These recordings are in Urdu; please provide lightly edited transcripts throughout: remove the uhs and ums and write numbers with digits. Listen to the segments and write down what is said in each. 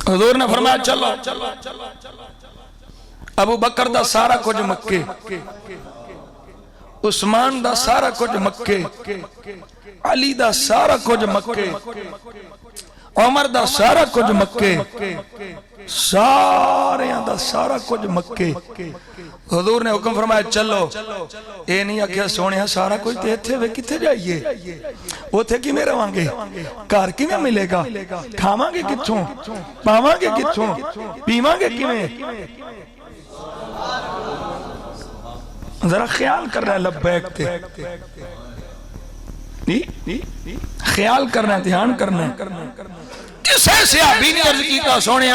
حضور نے فرمایا چلو ابو بکر دا سارا کچھ مکے، عثمان دا سارا کچھ مکے، علی دا سارا کچھ مکے، عمر دا سارا کچھ مکے، سارے دا سارا کچھ مکے۔ حضور نے حکم فرمایا چلو، اے نہیں آکھیا سونے سارا کچھ تے تھے وے کتے جائیے، وہ تھے کی میں رہاں گے، کار کی میں ملے گا، کھاواں گے کتھوں، پاواں گے کتھوں، پیواں گے کی میں؟ ذرا خیال کر رہا ہے لبیک تے، خیال کرنا ہے، دھیان کرنا ہے۔ کسے صحابی نے عرض کیتا سونے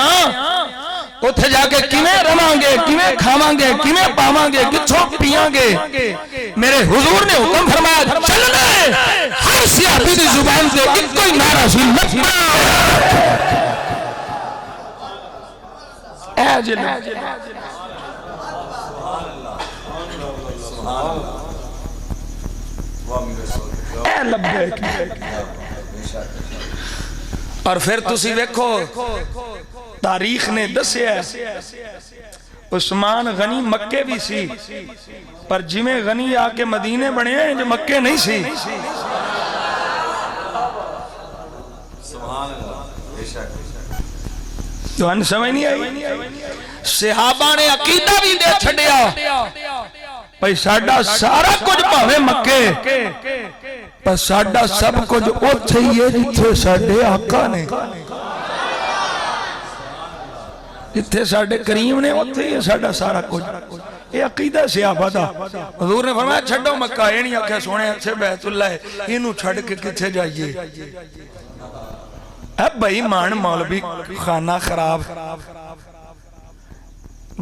اتھے جا کے کیویں رواں گے، کیویں کھاواں گے، کیویں پاواں گے، کتھوں پیاں گے؟ میرے حضور نے حکم فرمایا چلنا ہے، ہر صحابی دی زبان سے ایک کوئی نعرہ سنت اے جنہ اے لبیک۔ اور پھر تسی ویکھو تاریخ نے دسیا ہے عثمان غنی مکے بھی سی، پر جمیں غنی آکے مدینے بڑھے ہیں جو مکے نہیں سی۔ تو ان سمجھ نہیں آئی؟ صحابہ نے عقیدہ بھی دے چھڑیا بھئی ساڑھا سارا کچھ پاوے مکے، پر ساڑھا سب کچھ اوتھے ہی ہے جتھے ساڑھے آقا نے، جتھے ساڑھے کریم نے اوتھے ہی ہے ساڑھا سارا کچھ۔ یہ عقیدہ صحابہ دا۔ حضور نے فرمایا چھڑو مکہ، یہ نہیں آکھیا سونے اچھے بیت اللہ ہے انہوں چھڑ کے کتھے جائیے۔ اب بھائی مان مولوی خانہ خراب،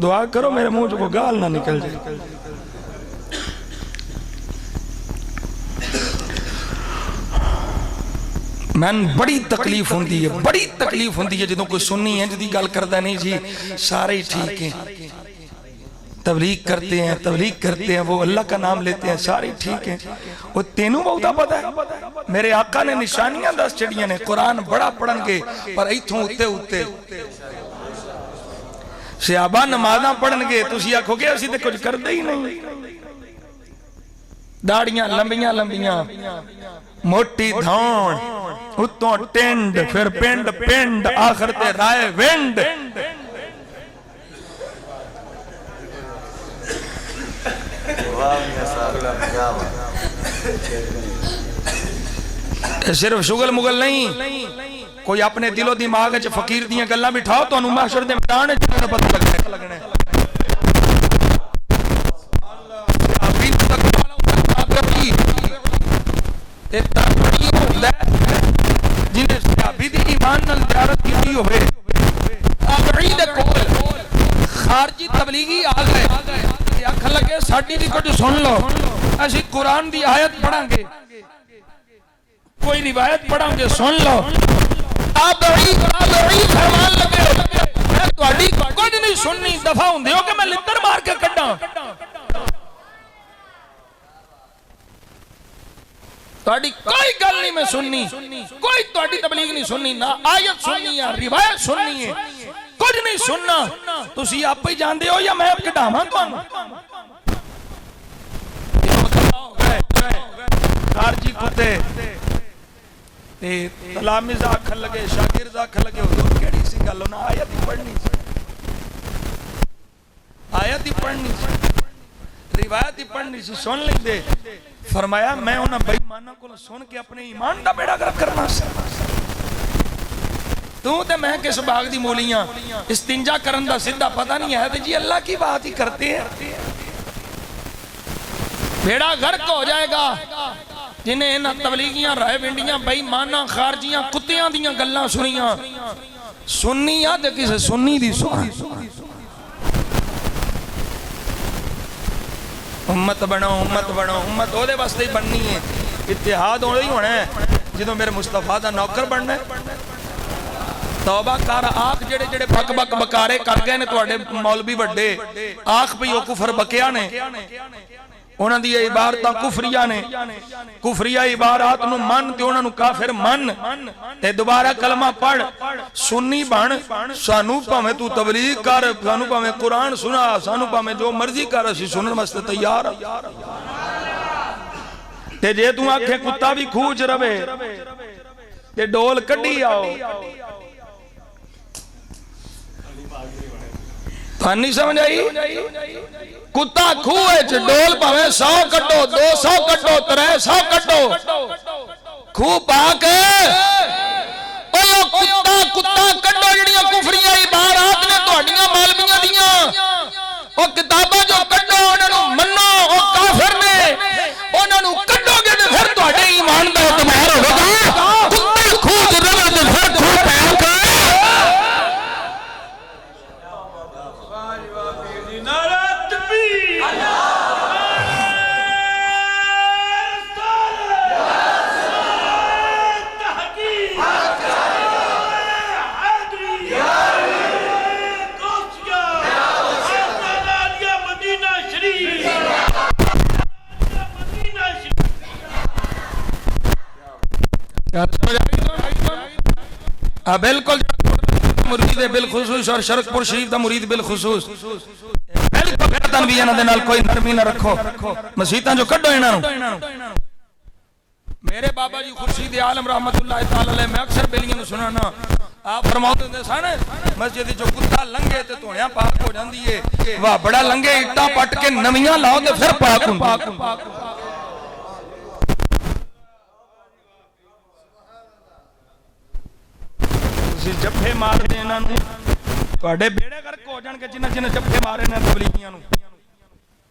دعا کرو میرے منہ جو گال نہ نکل جائے۔ میں بڑی تکلیف ہوندی ہے، بڑی تکلیف ہوندی ہے جدوں کوئی سنی ہے جدی گل کردہ نہیں جی سارے ہی ٹھیک ہیں، تبلیغ کرتے ہیں وہ اللہ کا نام لیتے ہیں سارے ٹھیک ہیں۔ وہ تینوں بہتا پتہ ہے میرے آقا نے نشانیاں دس چڑیاں نے، قرآن بڑا پڑھن گے پر ایتھوں اتے صحابہ نمازاں پڑھن گے تسی آکھو گے اسی تے کچھ کردے ہی نہیں، داڑیاں لمبیاں لمبیاں، موٹی دھون، اتوں ٹینڈ، پھر پینڈ پینڈ، آخر تے رائے وینڈ۔ صرف شغل مغل نہیں، کوئی اپنے دل و دماغ وچ فقیر دیاں گلاں بٹھاؤ تو انہوں محشر دے میدان وچ پتہ لگنا ہے۔ جنہیں صحابی دی ایمان نال زیارت کی ہوئے، تابعی دے کول خارجی تبلیغی آ گئے، آکھن لگے ساڈی بھی کچھ سن لو، اسی قرآن دی آیت پڑھیں گے، کوئی روایت پڑھیں گے سن لو۔ تابعی فرمان لگے میں تہاڈی کچھ نہیں سننی، دفع ہوندے ہو کہ میں لتر مار کے کڈاں، تہاڈی کوئی گل نہیں میں سننی، کوئی تہاڈی تبلیغ نہیں سننی، نہ آیت سننی ہے روایت سننی ہے، کچھ نہیں سننا، تسی آپ ہی جاندے ہو یا میں کڈاواں تانوں؟ خارجی کتے تلامذ آکھن لگے، شاگرد آکھن لگے حضور کیڑی سی گل انہاں آیت ہی پڑھنی سی، آیت ہی پڑھنی سی، روایت ہی پڑھنی سی، سن لیں دے۔ فرمایا میں انہاں بے ایماناں کو سن کے اپنے ایمان دا بیڑا گرک کرنا سی، تو تے میں کس باغ دی مولیاں استنجا کرن دا سدھا پتہ نہیں ہے تے جی اللہ کی بات ہی کرتے ہیں، بیڑا غرق ہو جائے گا جنہیں انہاں تبلیغیاں رائے ونڈیاں بے ایماناں خارجیاں کتیاں دیاں گلاں سنیاں، سنی یا تے کسے سنی دی سنی۔ امت بنو امت بنو، امت ہو دے واسطے ہی بننی ہے، اتحاد ہونے ہی ہونا ہے جدوں میرے مصطفیٰ دا نوکر بننا ہے۔ توبہ کر آخ جڑے جڑے بک بک بکارے کر گئے نے تواڈے مولوی بڑے، آخ پہ یو کفر بکیا نے، انہاں دی عبارتاں کفریہ نے، کفریہ عبارات نو من تے انہاں نو کافر من تے دوبارہ کلمہ پڑھ سنی بن سانو پاویں تو تبلیغ کر سانو پاویں قرآن سنا سانو پاویں جو مرضی کر اسی سنن واسطے تیار تے جے تو آکھے کتا بھی کھوج روے تے ڈول کڈی آؤ تو نہیں سمجھ آئی کتا کھوئے چھ ڈول پاویں 100 کٹو 200 کٹو 300 کٹو کھو پاک کتا کٹو جڑیاں کفریاں عبارات نے تہاڈیاں مولویاں دیاں او کتاباں جو کٹو انہاں نوں منو او کافر نے انہاں نوں کٹو گے تے پھر تہاڈے ایمان دا اعتبار ہوگا کتا کھوج رہے تے پھر کھو پاک بالکل مرید بالخصوص اور شرک پور شریف دا مرید بالخصوص بالکل پھر تنبیہ نہ دے نال کوئی نرمی نہ رکھو مسیتاں جو کڈو انہاں نوں میرے بابا جی خورشید عالم رحمت اللہ تعالی علیہ میں اکثر بیلیاں نوں سنانا آپ فرماتے ہیں سن مسجد جو کتا لنگے تے دھوڑیاں پاک ہو جاندی ہے واہ بڑا لنگے اٹا پٹ کے نویاں لاؤ تے پھر پاک ہوندی جفے مار دے انہاں نوں تواڈے بیڑے غرق ہو جان کے جنہ جنہ جفے مارے نے تبلیغیاں نوں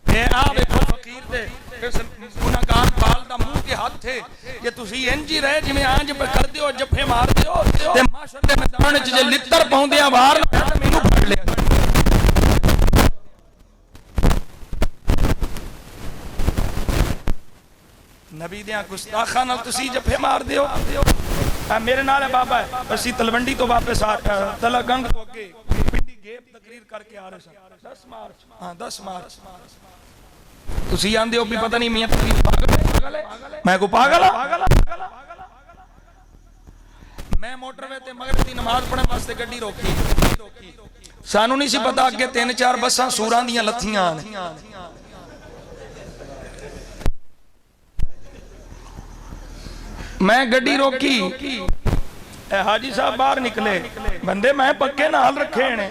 اے آ ویکھو فقیر دے اس گناہگار بال دا منہ کے ہاتھ تھے کہ تسی انجی رہے جویں آنج کر دیو جفے مار دیو تے معاشرے دے میدان وچ جے لتر پاوندیاں وار مینوں پھڑ لیا نبی دیاں گستاخاں نال تسی جفے مار دیو میرے نال ہے بابا ہے اسی تلونڈی تو واپس تلا گنگ تو اگے پنڈی گیپ تقریر کر کے آ رہے سن 10 مارچ ہاں 10 مارچ تسی آندے ہو بھی پتہ نہیں میاں تقریر پاگل ہے میں کو پاگل ہاں میں موٹر وے تے مغرب دی نماز پڑھن واسطے گڈی روکی سانو نہیں سی پتا کہ 3-4 بساں سوراں دیاں لتھیاں نے میں گڈی روکی اے حاجی صاحب باہر نکلے بندے میں پکے نال رکھے نے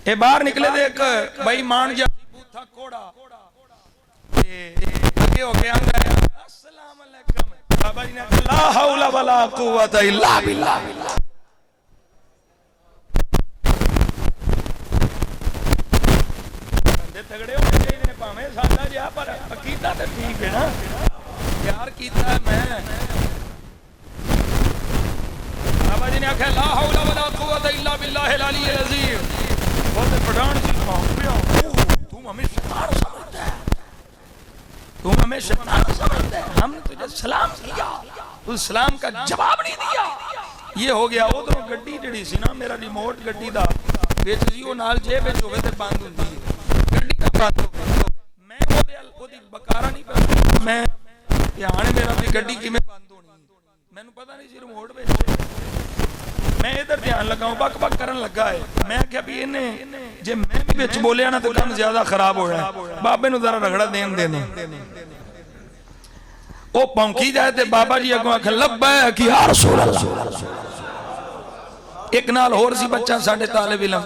اے باہر نکلے دے ایک بھائی مان جا بوتھا کوڑا تے اگے ہو کے آندا ہے السلام علیکم بابا جی نے لا حول ولا قوت الا باللہ بندے تگڑے ہونے چاہیے پاویں سادہ جہا پر عقیدہ تے ٹھیک ہے نا پیار کیتا ہے میں بابا جی نے آکھا لا حول ولا قوت الا باللہ العلی العظیم بہت پڑھان سی تم ہمیں شیطان سمجھتا ہے تم ہمیں شیطان سمجھتا ہے ہم نے تجھے سلام کیا تو سلام کا جواب نہیں دیا یہ ہو گیا ادھروں گڈی جڑی سی نا میرا ریموٹ گڈی دا وچ جی او نال جیب وچ ہوے تے بند ہوندی گڈی دا بند میں اودی بکارا نہیں پیا میں یہاں میرا بھی گڈی کی میں بند ہونی میں نو پتہ نہیں سی ریموٹ وچ میں ادھر دھیان لگاؤں بک بک کرن لگا ہے میں کہ ابھی انہیں جے میں بھی وچ بولیا نا تو کم زیادہ خراب ہو رہا ہے بابے نو ذرا رگڑا دین دینا او پونکی جائے تے بابا جی اگوں آکھے لبیک یا رسول اللہ ایک نال ہور سی بچہ ساڈے طالب علم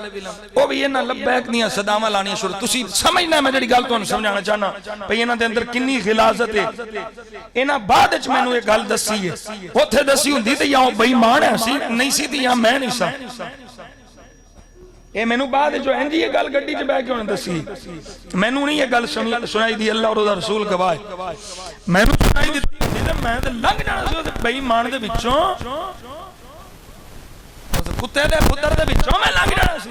او بھی انہاں لبیک دیاں صداواں لانیاں شروع تسی سمجھنا میں جڑی گل تانوں سمجھانا چاہنا بھئی انہاں دے اندر کنی غلاظت ہے انہاں بعد وچ مینوں ایک گل دسی ہے اوتھے دسی ہوندی تے یا بے ایمان ہے سی نہیں سی تے یا میں نہیں سا اے مینوں بعد جو انجی یہ گل گڈی چ بیٹھ کے انہاں دسی مینوں نہیں یہ گل سنائی دی اللہ اور دا رسول گواہ مینوں سنائی دتی تے میں تے لنگ جانا سی بے ایمان دے وچوں کتے دے پتر دے وچوں میں لنگ جانا سی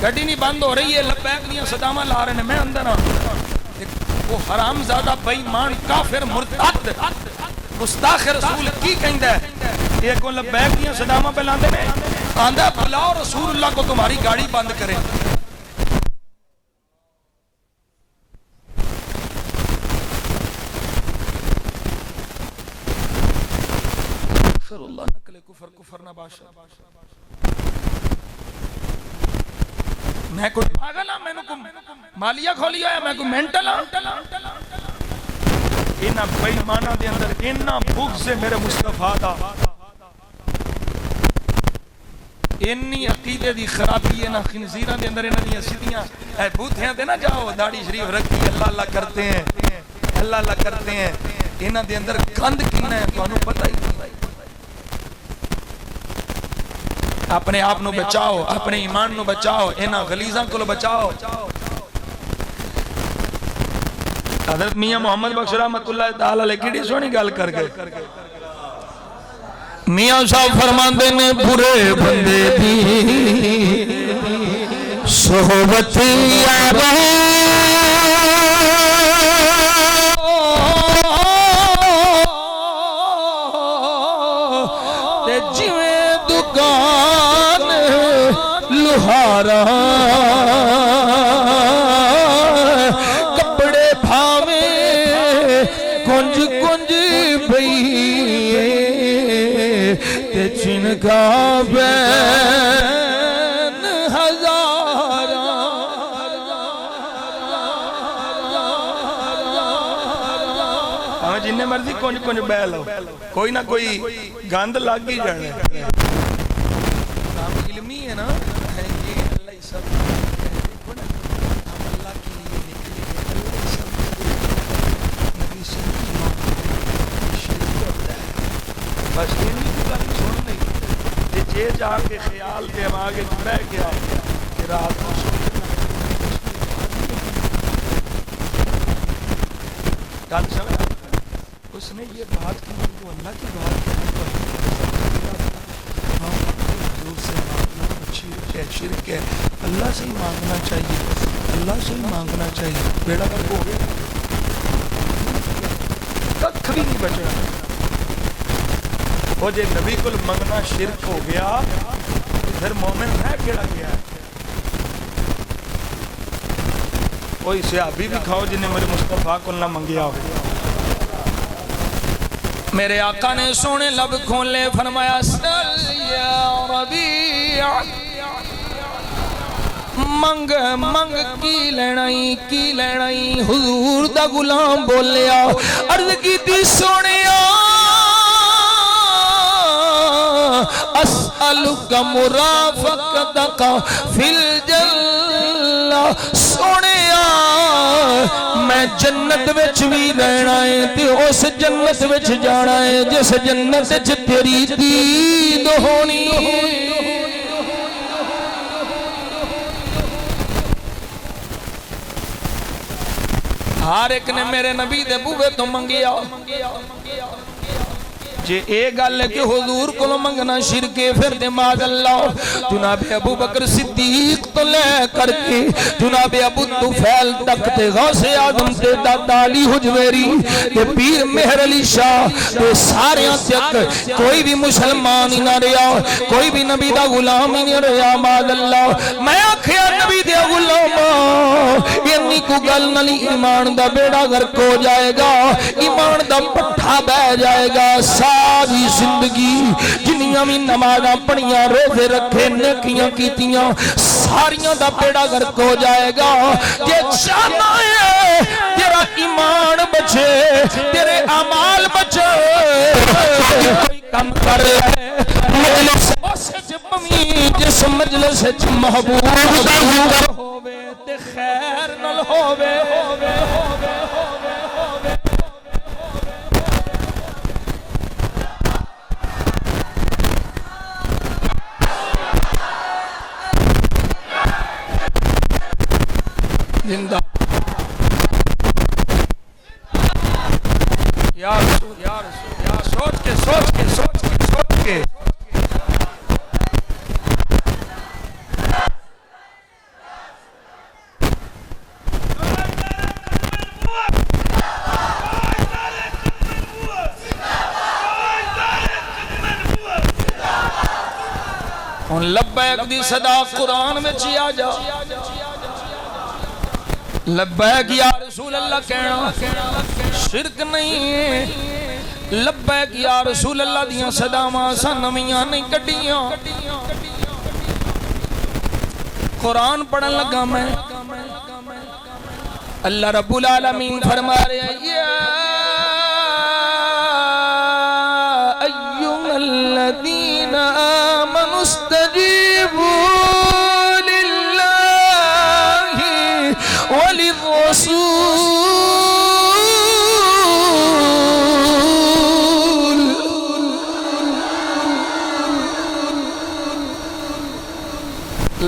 گڈی نہیں بند ہو رہی ہے لبیک دیاں صداواں لا رہے نے میں اندر ہاں وہ حرام زادہ بے ایمان کافر مرتد گستاخ رسول کی کہندا ہے یہ کو لبیک دیاں صداواں پہ لاندے نے آندا بلاؤ رسول اللہ کو تمہاری گاڑی بند کرے استغفر اللہ نقل کفر کفر نہ باشا میں کوئی پاگل ہاں میں کو مالیہ کھولی ہویا میں کو مینٹل ہاں انہاں بے ایمانہ دے اندر انہاں بغض سے میرے مصطفیٰ دا انی عقیدے دی خرابی ہے نا خنزیرہ دے اندر انہاں دی سیدیاں اے بوتھیاں دے نا جاؤ داڑھی شریف رکھی اللہ اللہ کرتے ہیں اللہ اللہ کرتے ہیں انہاں دے اندر گند کینا ہے تو انہوں پتہ ہی نہیں اپنے آپ نو بچاؤ اپنے ایمان نو بچاؤ انہاں غلیظاں کو بچاؤ حضرت میاں محمد بخش رحمت اللہ تعالیٰ علیہ کیڑی سونی گل کر گئے میاں صاحب فرماندے نے برے بندے دی صحبت یارو تے جویں دکان لوہارا کپڑے بھاویں کنج کنج بئی تے چن کا بین ہزارہ ہمیں جنہیں مرضی کنج کنج بیل ہو کوئی نہ کوئی گاند لگ ہی جانے کام علمی ہے نا یہ اللہ ہی سب دیکھو نا ہم اللہ کے لیے نکلے اللہ ہی سب نبی سے شریف ہوتا ہے بس یہ نہیں کہ گل سن نہیں یہ جا کے خیال دماغ بہ گیا کہ رات کو سن گل سمجھ اس نے یہ بات کی وہ اللہ کی بات کی حضور سے مانگنا شرک ہے شرک ہے اللہ سے ہی مانگنا چاہیے اللہ سے ہی مانگنا چاہیے بیڑا کر ہو گیا ککھ بھی نہیں بچنا وہ جے نبی کو منگنا شرک ہو گیا پھر مومن ہے کیڑا گیا ہے کوئی صحابی بھی کھاؤ جنہیں میرے مصطفیٰ کو نہ منگیا ہو میرے آقا نے سونے لب کھولے فرمایا سل یا ربیع منگ منگ کی لینائی حضور دا غلام بولیا عرض کی تھی سونیا اسألک مرافقتک فی الجنہ سونیا میں جنت وچ بھی رہنا ہے تے اس جنت وچ جانا ہے جس جنت وچ تیری دید ہونی ہر ایک نے میرے نبی دے بوے تو منگیا جے اے گل ہے کہ حضور کو منگنا شرکے پھر دے ماذ اللہ جناب ابو بکر صدیق تو لے کر کے جناب ابو طفیل تک تے غوث آدم تے دادا علی حجویری تے پیر مہر علی شاہ تے سارے تک کوئی بھی مسلمان ہی نہ رہا کوئی بھی نبی دا غلام ہی نہ رہا ماذ اللہ میں آکھیا نبی دے غلام انی کو گل نلی ایمان دا بیڑا غرق ہو جائے گا ایمان دا پٹھا بہ جائے گا ساری زندگی جنیاں بھی نمازاں پڑھیاں روزے رکھے نیکیاں کیتیاں ساریاں دا بیڑا غرق ہو جائے گا یہ چاہنا ہے تیرا ایمان بچے تیرے اعمال بچے کوئی کم کر لے مجلس جس مجلس محبوب ہووے تے خیر نال ہووے زندہ یا رسول یا سوچ کے ان لبیک دی صدا قرآن میں چیا جا لبیک یا رسول اللہ کہنا شرک نہیں ہے لبیک یا رسول اللہ دیاں صداواں سا نویاں نہیں کڈیاں قرآن پڑھن لگا میں اللہ رب العالمین فرما رہے ہیں یا ایھا الذین آمنوا استجیبوا للہ وللرسول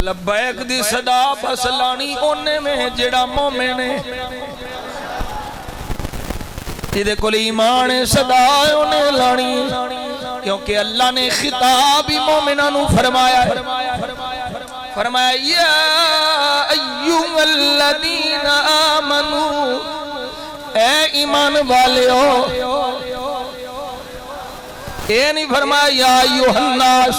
لبیک دی صدا بس لانی اونے میں جڑا مومن ہے جدے کول ایمان صدا انہیں لانی کیونکہ اللہ نے خطاب ہی مومنانو فرمایا ہے فرمایا یا ایھا الذین آمنوا اے ایمان والے ہو اے نہیں فرمایا یا ایھا الناس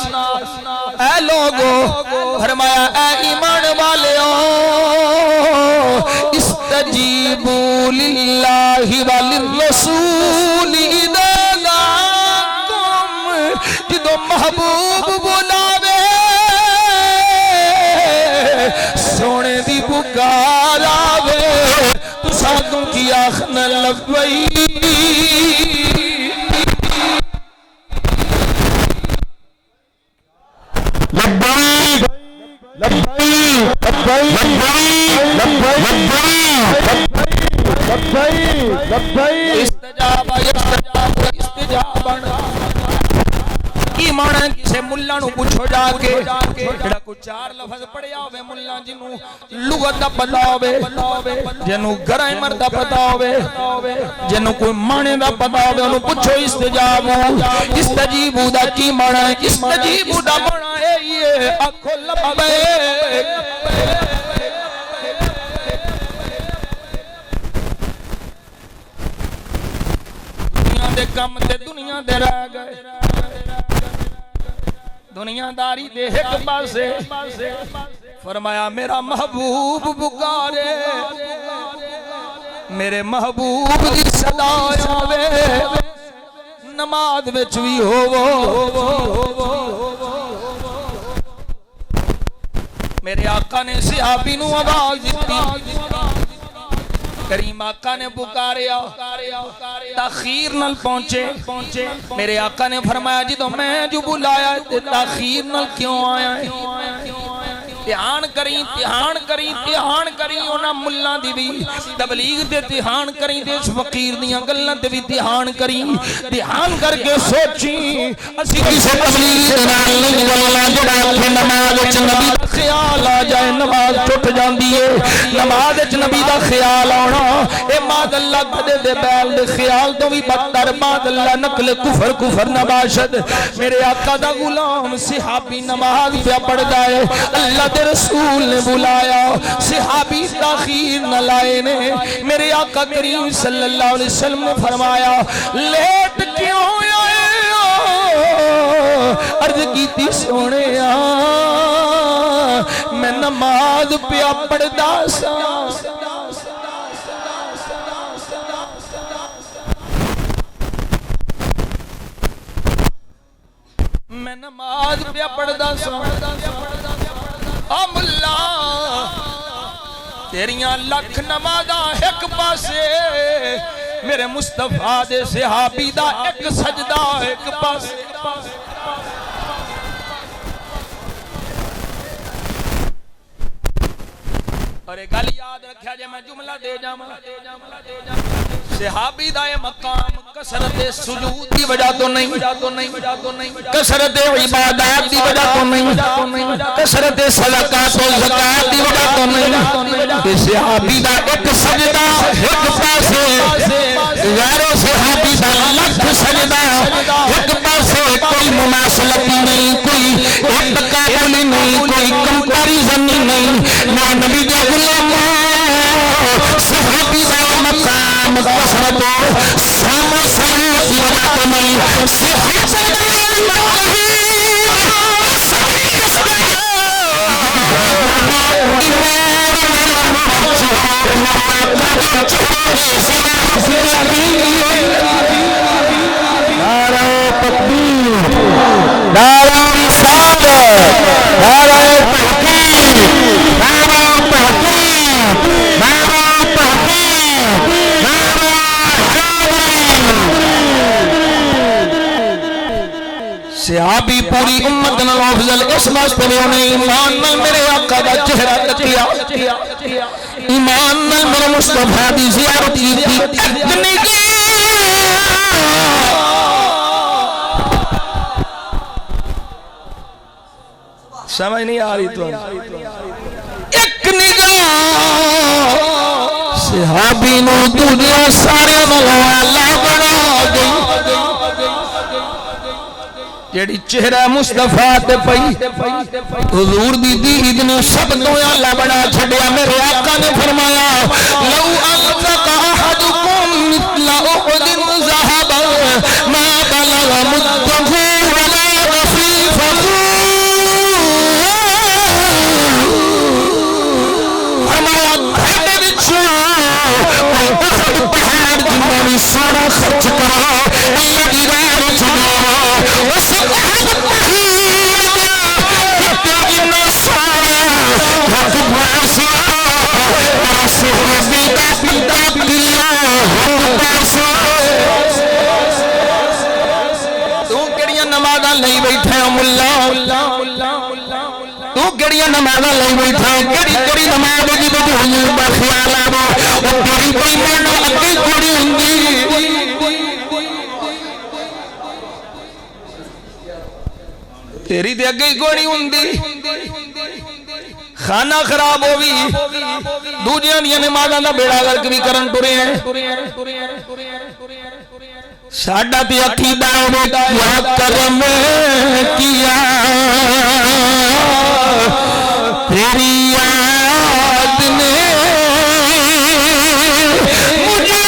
اے لوگو فرمایا اے ایمان والے ہو استجیبوا للہ وللرسول اذا دعاکم جدو محبوب بلاوے سونے دی پکار آوے تو ساتوں کی آخنا لبئی ایمان کسے ملہ نو پوچھو جا کے جڑا کو چار لفظ پڑھیا ہوئے ملہ جنو لغت دا پتا ہوئے جنو گرائمر دا پتا ہوئے جنو کوئی مانے دا پتا ہوئے انہوں پوچھو استجیبو دا کی مانا ہے استجیبو دا مانا ہے یہ اکھو لبیک دنیا دے کم تے دنیا دے رہ گئے دنیا داری دے ایک پاسے فرمایا میرا محبوب پکارے میرے محبوب دی صدا آوے نماز وچ وی میرے آقا نے صحابی نو آواز دتی کریم آقا نے پکاریا تاخیر نل پہنچے میرے آقا نے فرمایا جی تو میں جو بلایا تاخیر نل کیوں آیا ہے تیہان کری اونا ملہ دی بھی تبلیغ دے تیہان کری دے اس فقیر دیاں گلن دے بھی تیہان کری تیہان کر کے سوچی اسی کسے تبلیغ دنال نہیں واللہ جڑا کہ نماز اچھ نبی دا خیال آ جائے نماز ٹوٹ جان دیئے نماز اچھ نبی دا خیال آنا اے ماد اللہ گھدے دے بیل دے خیال تو بھی بدتر ماد اللہ نقل کفر نباشد میرے آقا دا غلام صحابی نماز پہ پڑھ جائے اللہ دے رسول نے بلایا صحابی تاخیر نہ لائے نے میرے آقا کریم صلی اللہ علیہ وسلم نے فرمایا لیٹ کیوں آئے عرض کی تھی سونے میں نماز پہ پڑھ دا سا میں نماز پہ پڑھدا سا او ملا تیریاں لکھ نمازاں ایک پاسے میرے مصطفیٰ دے صحابی دا ایک سجدہ ایک پاسے اور ایک گل یاد رکھیا جے میں جملہ دے جاواں صحابی دا یہ مقام کثرت سجود دی وجہ تو نہیں کثرت عبادات دی وجہ تو نہیں کثرت صدقات و زکات دی وجہ تو نہیں کہ صحابی دا ایک سجدہ ایک پاسے غیر صحابی دا لکھ سجدہ ایک پاسے کوئی مماثلت نہیں کوئی تقابل نہیں کوئی کمپیریزن نہیں نہ نبی دے غلام صحابی دا مقام کثرت سامو سمت یقمی صحابی دا صحابی پوری امت نال افضل اس واسطے نے انہیں ایمان نال میرے آقا دا چہرہ تکیا، ایمان نال میرے مصطفیٰ دی زیارت کی زندگی سمجھ نہیں آ رہی تو ایک نگاہ صحابی نو دنیا سارے ملوالا بنا گئی جیڑی چہرہ مصطفیٰ تے پئی حضور دی دید نے سب تو اللہ بنا چھڑیا میرے آقا نے فرمایا لو انفق احدکم مثل احد ذهبا ما بلغ مده ولا نصيفه سارا خرچ کرا اللہ کی راہ میں چلا وسب اتنا سارا حق باسا صحابی کا پتا دیا تو کیڑیاں نمازاں لئی بیٹھے ہو ملا تو کیڑیاں نمازاں لئی بیٹھے کیڑی نماز دی تو حضور دا خیال آوا او تیری کوئی مانو اگے کھڑی ہوندی تیری تے اگے کوئی ہوندی کھانا خراب ہووی دوجیاں دی نمازاں دا بیڑا غرق بھی کرن ٹرے ہیں ساڈا تے عقیدہ کیا کرم کیا تیری یاد نے مجھے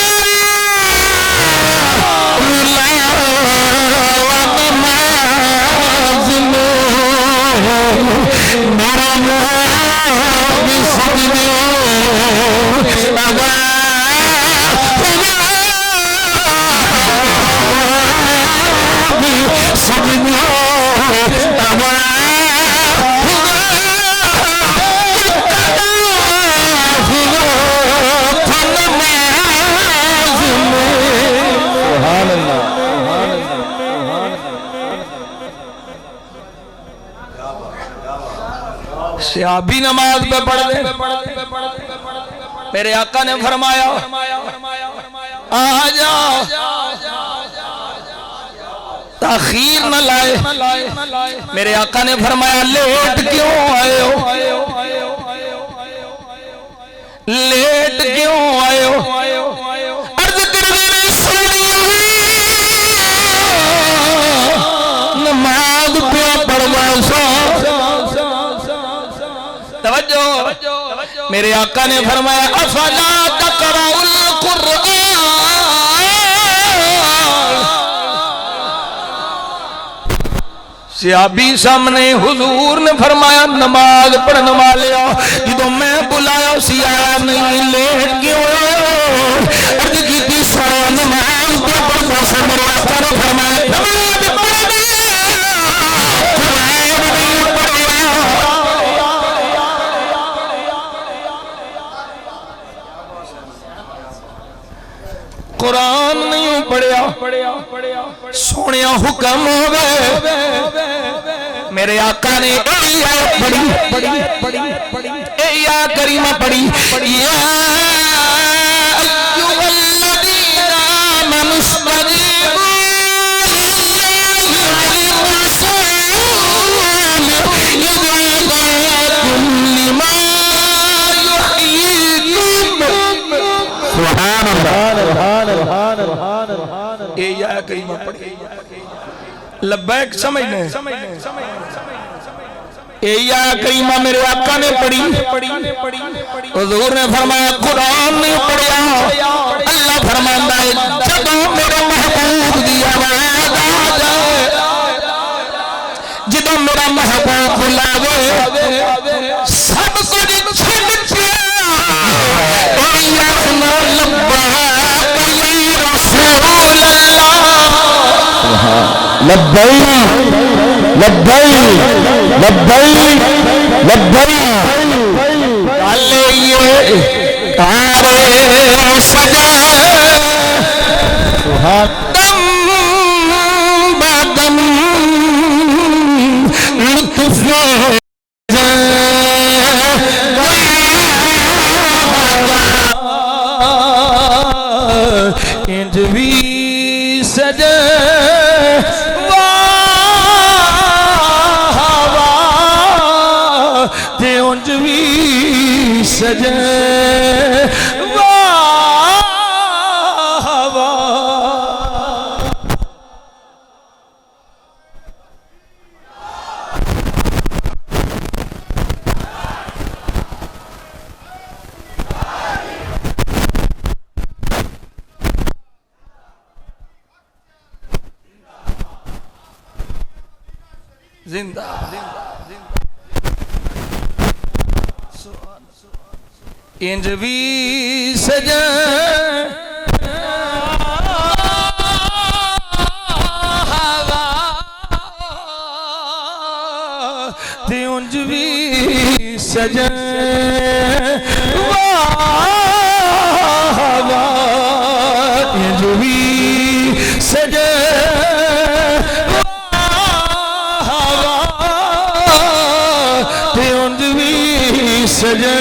نماز میں میرا نام سجدے صحابی نماز پہ پڑھ دے میرے آقا نے فرمایا آجا تاخیر نہ لائے میرے آقا نے فرمایا لیٹ کیوں آئے ہو لیٹ کیوں آئے ہو عرض کرنے سنی نماز پہ پڑھنا سا توجہ میرے آقا نے فرمایا افلا تقرأ القرآن صحابی سامنے حضور نے فرمایا نماز پڑھنے والے جدو میں بلایا سی آیا نہیں لیٹ کیوں عرض کی تھی سارا نماز پڑھنا سے میرے آقا نے فرمایا نماز پڑھنے قرآن نہیں پڑھیا سونیا حکم ہوئے میرے آقا نے ایا کریمہ پڑھی یا ایوہ الذین آمنوا استجیبوا للہ والرسول اذا دعاکم لما یحییکم سبحان اللہ اے یا کریمہ پڑھی لبیک سمجھنے اے یا کریمہ میرے آقا نے پڑھی حضور نے فرمایا قرآن نہیں پڑھیا اللہ فرماندہ ہے جدوں میرے محبوب دی آواز آ جائے جدوں میرا محبوب بلاوے سب کچھ چھڑ کے اے یا لبیک یا رسول اللہ لبیک لبیک لبیک لبیک علیہ کارے سجا دم بدم انج بھی سجے واہ واہ تے انج بھی سجے زندہ انج بھی سجے تے انج بھی سجے واہ واہ انج بھی سجے سجے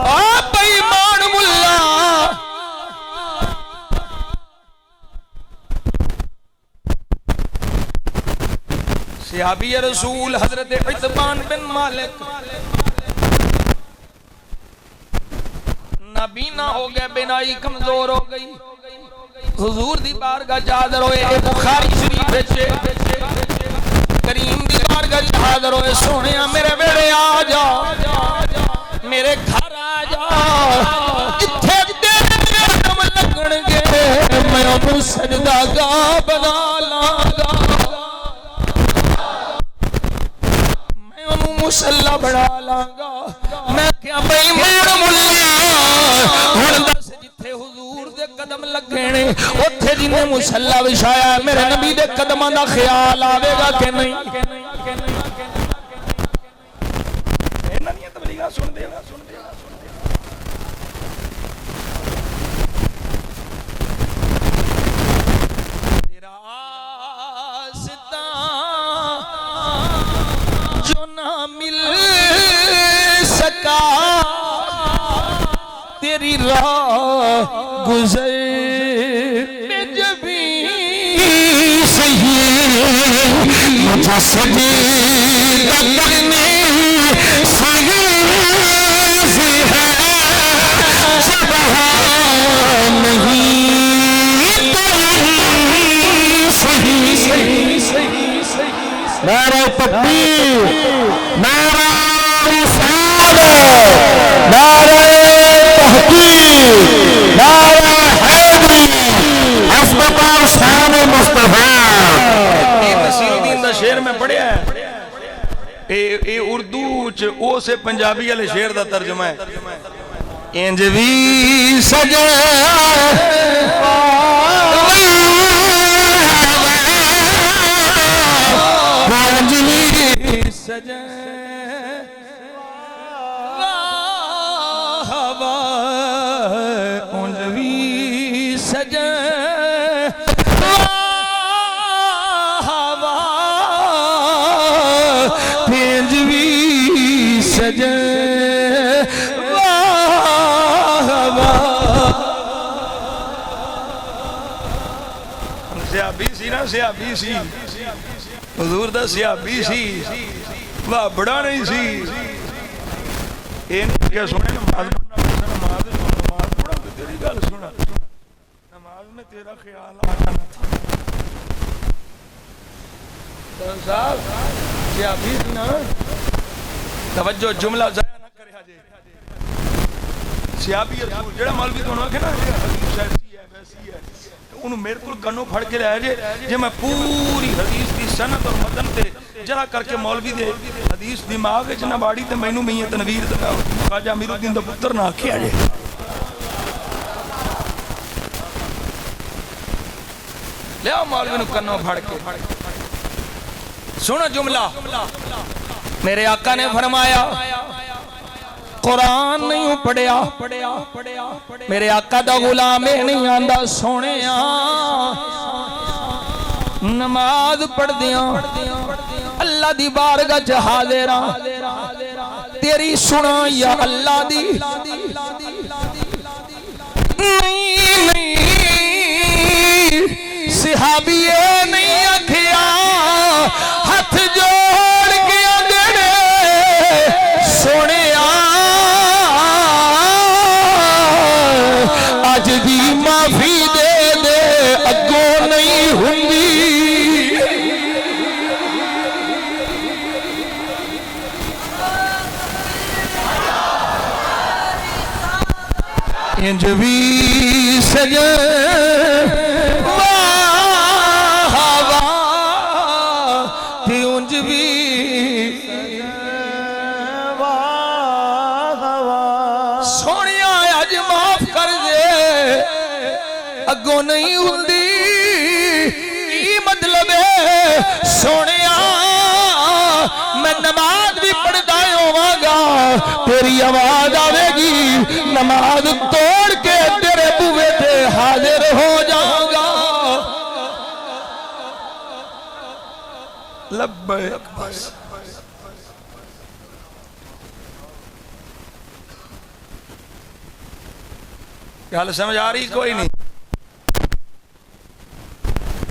آپ ایمان ملا صحابی رسول حضرت عتبان بن مالک نابینا ہو گئے، بینائی کمزور ہو گئی، حضور دی بارگاہ جادر ہوئے، بخاری شریف بچے کریم دی بارگاہ حاضر ہوئے، سونیا میرے بیڑے آ جا، میرے گھر آ جا، اتھے تیرے قدم لگن گے، میں انہوں سجدہ گاہ بنا لاگا، میں انہوں مسلح بڑھا لاگا، میں کیا بھئی میر ملا ہن دس جتھے حضور دے قدم لگنے اتھے جنہیں مسلح بشایا میرے نبی دے قدمہ دا خیال آوے گا کہ نہیں؟ سن دے گا تیرا آستا جو نہ مل سکا تیری راہ گزر میں جبھی صحیح مجھے سجدہ کرنے نعرہ تکبیر، نعرہ رسالت، نعرہ تحقیق، نعرہ حیدری، اسبقاء شان مصطفیٰ۔ یہ نصیر الدین دا شعر میں پڑھیا ہے، اے اردو او سے پنجابی والے شعر دا ترجمہ ہے۔ انج بھی سجے سجے واہ واہ انج بھی سجے واہ واہ انج بھی سجے واہ واہ۔ سیابی سی نا، سیابی سی حضور دا سیابی سی، واہ بڑا نہیں سی، این کیا سنے نماز پڑھنا، نماز پڑھا تو تیری گل سنا، نماز میں تیرا خیال آنا تھا۔ تو صاحب سیابی سی نا، توجہ جملہ ضائع نہ کرے حاجے، سیابی رسول جڑا مولوی تو انہوں نے کہنا حدیث ایسی ہے ویسی ہے، انہوں میرے کو کنوں پھڑ کے لے جے میں پوری حدیث دی سند اور متن تے جرا کر کے مولوی دے حدیث دماغ وچ نہ باڑی تے مینوں میاں تنویر تے خواجہ امیر الدین دا پتر نہ آکھیا جے۔ لے آؤ مولوی نو کنوں پھڑ کے سنو جملہ، میرے آقا نے فرمایا قرآن نہیں پڑھیا، میرے آقا دا غلام نہیں آندا سونے نماز پڑھ دیاں اللہ دی بارگاہ چ حاضراں تیری سنا یا اللہ دی نبی یہ نہیں آکھیا ہاتھ جوڑ کے آندے سونے اج دی معافی دے دے اگوں نہیں ہوندی انج بھی سجن واہ واہ تے انج بھی واہ واہ سونیا اج معاف کر دے اگوں نہیں ہوندی کی مطلب ہے سونیا میں نماز بھی پڑھتا ہوواں گا تیری آواز آوے گی نماز توڑ کے تیرے بوئے تے حاضر ہو جاؤں گا لبیک بس کیا حال سمجھ آ رہی کوئی نہیں